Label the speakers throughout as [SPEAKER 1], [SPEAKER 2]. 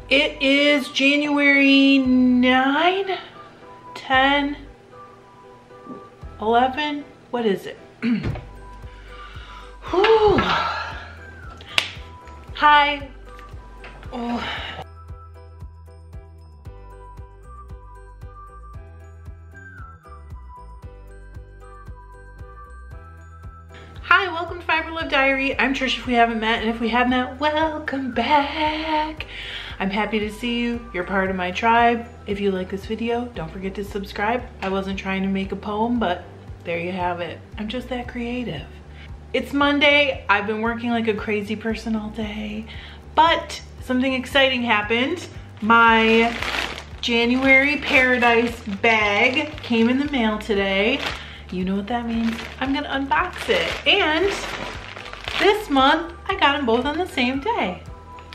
[SPEAKER 1] It is January 9, 10, 11, what is it? Whew. Hi. Oh. Hi, welcome to FiberLoveDiary. I'm Trish if we haven't met, and if we have met, welcome back. I'm happy to see you. You're part of my tribe. If you like this video, don't forget to subscribe. I wasn't trying to make a poem, but there you have it. I'm just that creative. It's Monday. I've been working like a crazy person all day, but something exciting happened. My January Paradise bag came in the mail today. You know what that means. I'm gonna unbox it. And this month, I got them both on the same day.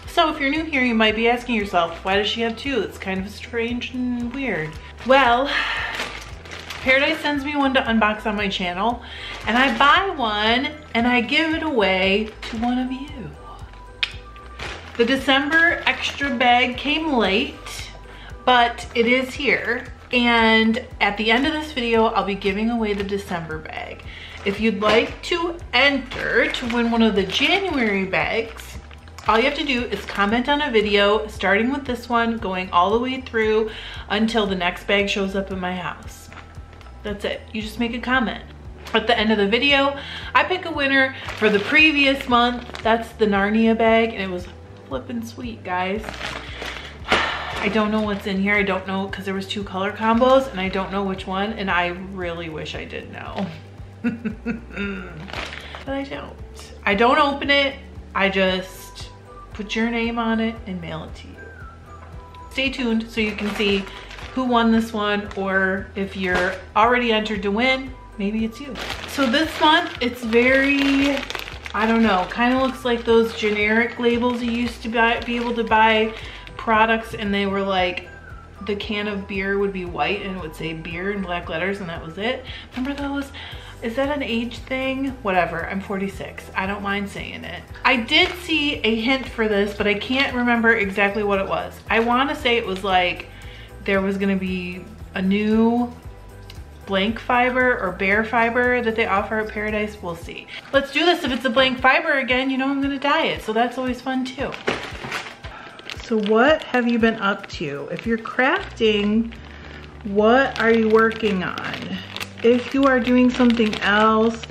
[SPEAKER 1] So if you're new here, you might be asking yourself, why does she have two? It's kind of strange and weird. Well, Paradise sends me one to unbox on my channel, and I buy one and I give it away to one of you. The December extra bag came late, but it is here. And at the end of this video, I'll be giving away the December bag. If you'd like to enter to win one of the January bags, all you have to do is comment on a video, starting with this one, going all the way through until the next bag shows up in my house. That's it. You just make a comment. At the end of the video, I pick a winner for the previous month. That's the Narnia bag, and it was flippin' sweet, guys. I don't know what's in here. I don't know, because there was two color combos, and I don't know which one, and I really wish I did know. But I don't. I don't open it. I just put your name on it and mail it to you. Stay tuned so you can see who won this one, or if you're already entered to win, maybe it's you. So this month, it's very, I don't know, kind of looks like those generic labels you used to be able to buy products, and they were like, the can of beer would be white and it would say beer in black letters, and that was it. Remember those? Is that an age thing? Whatever, I'm 46. I don't mind saying it. I did see a hint for this, but I can't remember exactly what it was. I want to say it was like there was gonna be a new blank fiber or bare fiber that they offer at Paradise. We'll see. Let's do this. If it's a blank fiber again, you know I'm gonna dye it, so that's always fun too. So what have you been up to? If you're crafting, what are you working on? If you are doing something else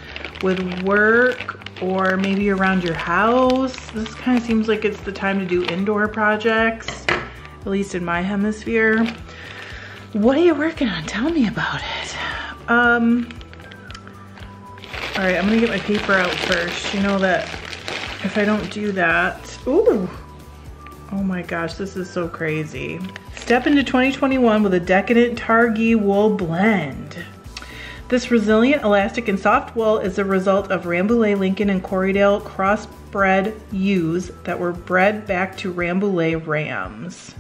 [SPEAKER 1] with work or maybe around your house, this kind of seems like it's the time to do indoor projects, at least in my hemisphere. What are you working on? Tell me about it. All right, I'm gonna get my paper out first. You know that if I don't do that, ooh. Oh my gosh, this is so crazy. Step into 2021 with a decadent Targhee wool blend. This resilient, elastic, and soft wool is a result of Rambouillet, Lincoln, and Corriedale crossbred ewes that were bred back to Rambouillet rams.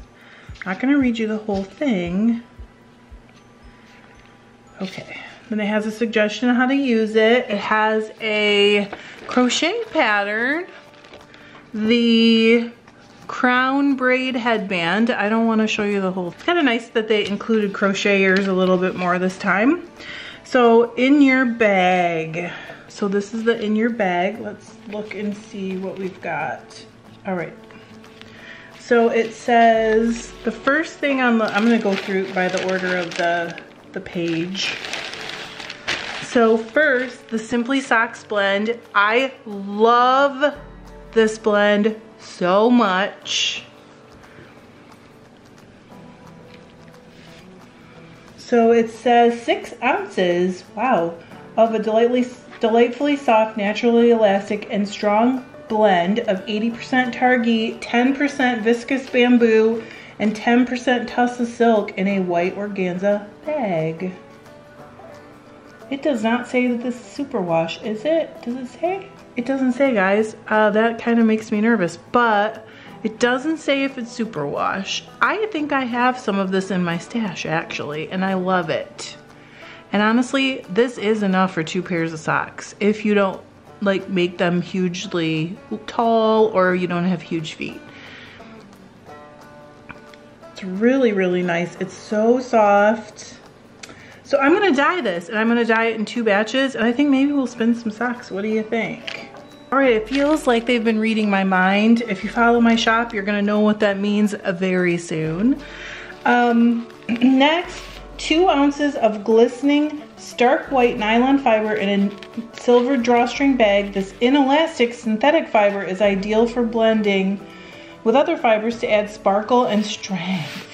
[SPEAKER 1] Not gonna read you the whole thing. Okay, then it has a suggestion on how to use it. It has a crochet pattern, the crown braid headband. I don't want to show you the whole. It's kind of nice that they included crocheters a little bit more this time. So in your bag, so this is the in your bag. Let's look and see what we've got. All right. So it says the first thing on the, I'm gonna go through by the order of the page. So first, the Simply Socks blend. I love this blend so much. So it says 6 ounces, wow, of a delightfully soft, naturally elastic, and strong blend of 80% Targhee, 10% viscous bamboo, and 10% Tussa silk in a white organza bag. It does not say that this is superwash, is it? Does it say? It doesn't say, guys. That kind of makes me nervous, but it doesn't say if it's superwash. I think I have some of this in my stash, actually, and I love it. And honestly, this is enough for 2 pairs of socks if you don't like make them hugely tall or you don't have huge feet. It's really, really nice. It's so soft. So I'm gonna dye this, and I'm gonna dye it in 2 batches, and I think maybe we'll spin some socks. What do you think? All right, it feels like they've been reading my mind. If you follow my shop, you're gonna know what that means very soon. Next, 2 ounces of glistening stark white nylon fiber in a silver drawstring bag. This inelastic synthetic fiber is ideal for blending with other fibers to add sparkle and strength.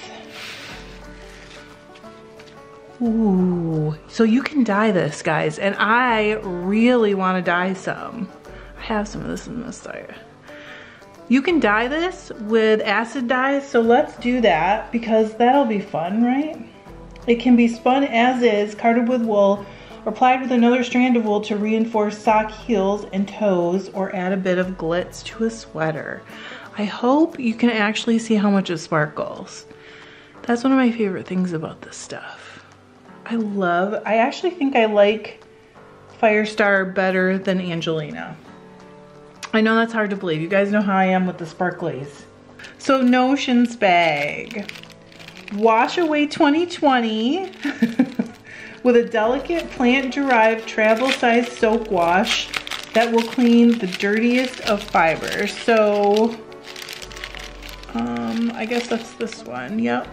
[SPEAKER 1] Ooh, so you can dye this, guys, and I really want to dye some. I have some of this in this side. You can dye this with acid dyes, so let's do that because that'll be fun, right? It can be spun as is, carded with wool, or applied with another strand of wool to reinforce sock heels and toes, or add a bit of glitz to a sweater. I hope you can actually see how much it sparkles. That's one of my favorite things about this stuff. I actually think I like Firestar better than Angelina. I know that's hard to believe. You guys know how I am with the sparklies. So Notions bag. Wash away 2020 with a delicate plant-derived travel-sized soap wash that will clean the dirtiest of fibers. So, I guess that's this one, yep.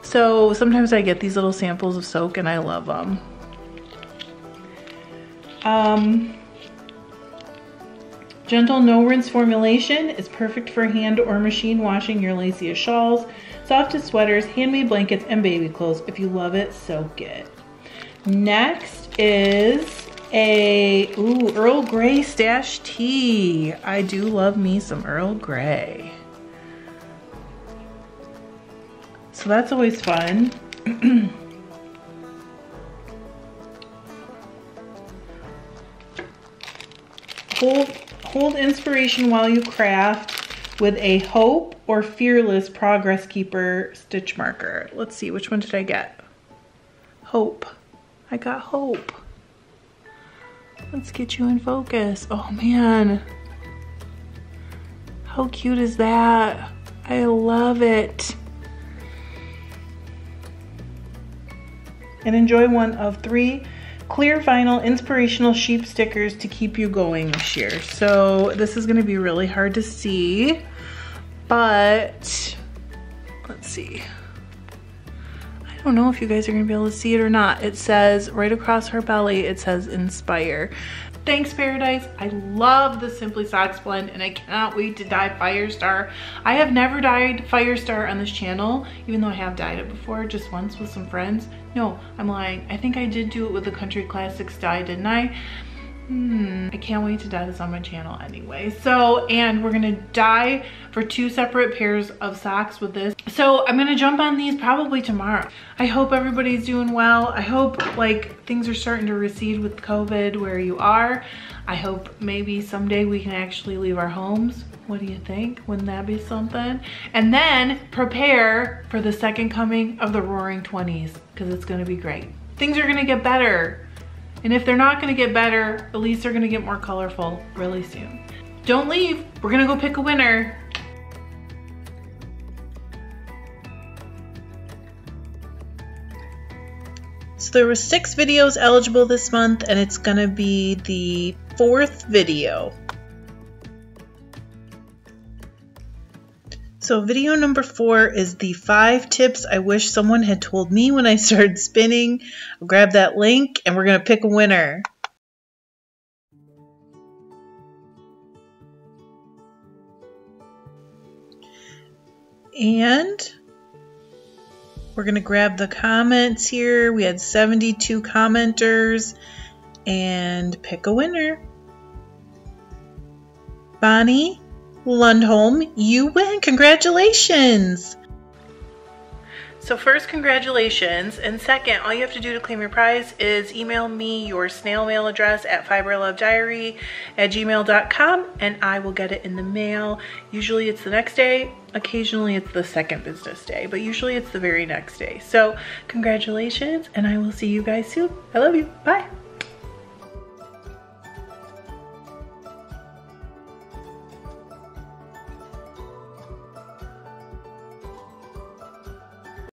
[SPEAKER 1] So sometimes I get these little samples of soap and I love them. Gentle no-rinse formulation is perfect for hand or machine washing your laciest shawls, softest sweaters, handmade blankets, and baby clothes. If you love it, soak it. Next is a Earl Grey stash tea. I do love me some Earl Grey. So that's always fun. Hold inspiration while you craft with a Hope or Fearless Progress Keeper stitch marker. Let's see, which one did I get? Hope. I got Hope. Let's get you in focus. Oh man. How cute is that? I love it. And enjoy one of 3 clear vinyl inspirational sheep stickers to keep you going this year. So this is gonna be really hard to see, but let's see. I don't know if you guys are gonna be able to see it or not. It says right across her belly, it says inspire. Thanks Paradise. I love the Simply Socks blend and I cannot wait to dye Firestar. I have never dyed Firestar on this channel, even though I have dyed it before, just once with some friends. No, I'm lying. I think I did do it with the Country Classics dye, didn't I? I can't wait to dye this on my channel anyway. So, and we're gonna dye for 2 separate pairs of socks with this. So I'm gonna jump on these probably tomorrow. I hope everybody's doing well. I hope like things are starting to recede with COVID where you are. I hope maybe someday we can actually leave our homes. What do you think? Wouldn't that be something? And then prepare for the second coming of the Roaring 20s because it's gonna be great. Things are gonna get better. And if they're not gonna get better, at least they're gonna get more colorful really soon. Don't leave, we're gonna go pick a winner. So there were 6 videos eligible this month and it's gonna be the 4th video. So video number 4 is the 5 tips I wish someone had told me when I started spinning. I'll grab that link and we're gonna pick a winner. And we're gonna grab the comments here. We had 72 commenters and pick a winner. Bonnie Lundholm, you win. Congratulations. So first, congratulations, and second, all you have to do to claim your prize is email me your snail mail address at FiberLoveDiary@gmail.com and I will get it in the mail. Usually it's the next day, occasionally it's the second business day, but usually it's the very next day. So congratulations, and I will see you guys soon. I love you. Bye.